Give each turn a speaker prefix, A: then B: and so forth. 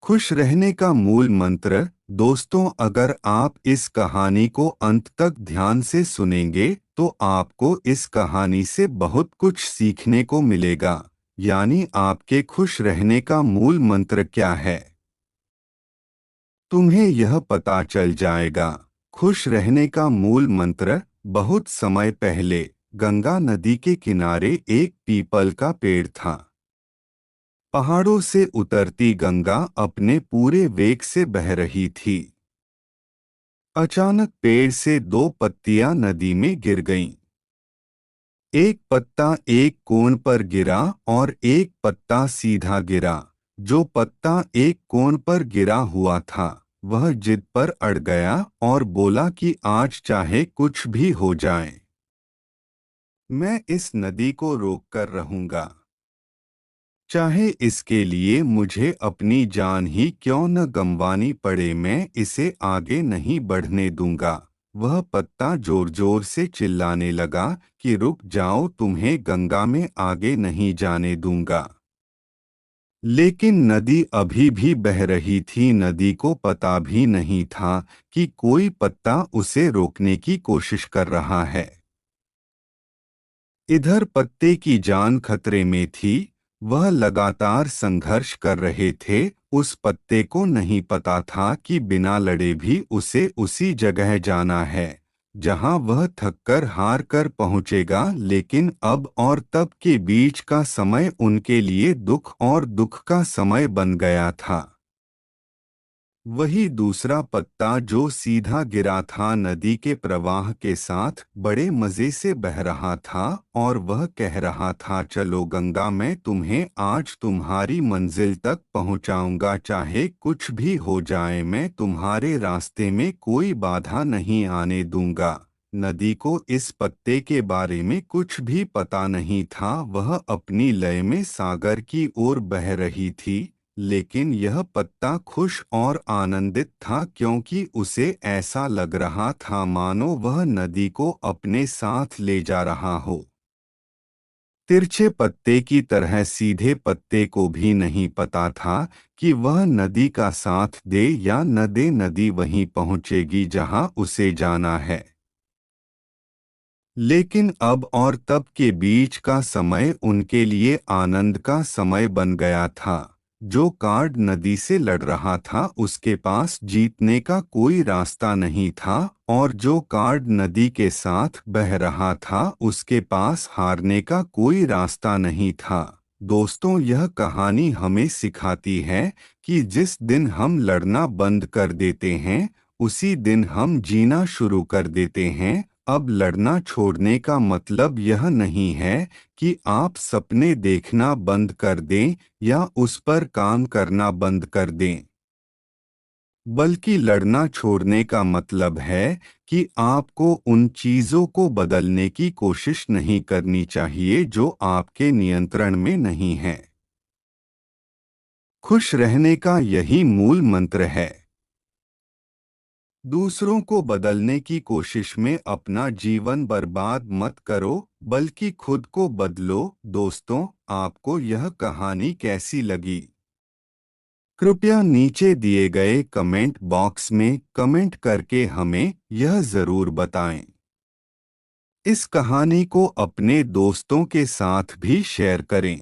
A: खुश रहने का मूल मंत्र। दोस्तों, अगर आप इस कहानी को अंत तक ध्यान से सुनेंगे तो आपको इस कहानी से बहुत कुछ सीखने को मिलेगा। यानी आपके खुश रहने का मूल मंत्र क्या है, तुम्हें यह पता चल जाएगा। खुश रहने का मूल मंत्र। बहुत समय पहले गंगा नदी के किनारे एक पीपल का पेड़ था। पहाड़ों से उतरती गंगा अपने पूरे वेग से बह रही थी। अचानक पेड़ से दो पत्तियां नदी में गिर गईं। एक पत्ता एक कोण पर गिरा और एक पत्ता सीधा गिरा। जो पत्ता एक कोण पर गिरा हुआ था वह जिद पर अड़ गया और बोला कि आज चाहे कुछ भी हो जाए, मैं इस नदी को रोक कर रहूंगा। चाहे इसके लिए मुझे अपनी जान ही क्यों न गंवानी पड़े, मैं इसे आगे नहीं बढ़ने दूंगा। वह पत्ता जोर जोर से चिल्लाने लगा कि रुक जाओ, तुम्हें गंगा में आगे नहीं जाने दूंगा। लेकिन नदी अभी भी बह रही थी। नदी को पता भी नहीं था कि कोई पत्ता उसे रोकने की कोशिश कर रहा है। इधर पत्ते की जान खतरे में थी। वह लगातार संघर्ष कर रहे थे। उस पत्ते को नहीं पता था कि बिना लड़े भी उसे उसी जगह जाना है जहां वह थककर हार कर पहुंचेगा। लेकिन अब और तब के बीच का समय उनके लिए दुख और दुख का समय बन गया था। वही दूसरा पत्ता जो सीधा गिरा था नदी के प्रवाह के साथ बड़े मजे से बह रहा था और वह कह रहा था, चलो गंगा, मैं तुम्हें आज तुम्हारी मंजिल तक पहुंचाऊंगा, चाहे कुछ भी हो जाए मैं तुम्हारे रास्ते में कोई बाधा नहीं आने दूंगा। नदी को इस पत्ते के बारे में कुछ भी पता नहीं था। वह अपनी लय में सागर की ओर बह रही थी। लेकिन यह पत्ता खुश और आनंदित था क्योंकि उसे ऐसा लग रहा था मानो वह नदी को अपने साथ ले जा रहा हो। तिरछे पत्ते की तरह सीधे पत्ते को भी नहीं पता था कि वह नदी का साथ दे या न दे, नदी वहीं पहुंचेगी जहां उसे जाना है। लेकिन अब और तब के बीच का समय उनके लिए आनंद का समय बन गया था। जो कार्ड नदी से लड़ रहा था उसके पास जीतने का कोई रास्ता नहीं था और जो कार्ड नदी के साथ बह रहा था उसके पास हारने का कोई रास्ता नहीं था। दोस्तों, यह कहानी हमें सिखाती है कि जिस दिन हम लड़ना बंद कर देते हैं उसी दिन हम जीना शुरू कर देते हैं। अब लड़ना छोड़ने का मतलब यह नहीं है कि आप सपने देखना बंद कर दें या उस पर काम करना बंद कर दें, बल्कि लड़ना छोड़ने का मतलब है कि आपको उन चीज़ों को बदलने की कोशिश नहीं करनी चाहिए जो आपके नियंत्रण में नहीं है। खुश रहने का यही मूल मंत्र है। दूसरों को बदलने की कोशिश में अपना जीवन बर्बाद मत करो, बल्कि खुद को बदलो। दोस्तों, आपको यह कहानी कैसी लगी? कृपया नीचे दिए गए कमेंट बॉक्स में कमेंट करके हमें यह ज़रूर बताएं। इस कहानी को अपने दोस्तों के साथ भी शेयर करें।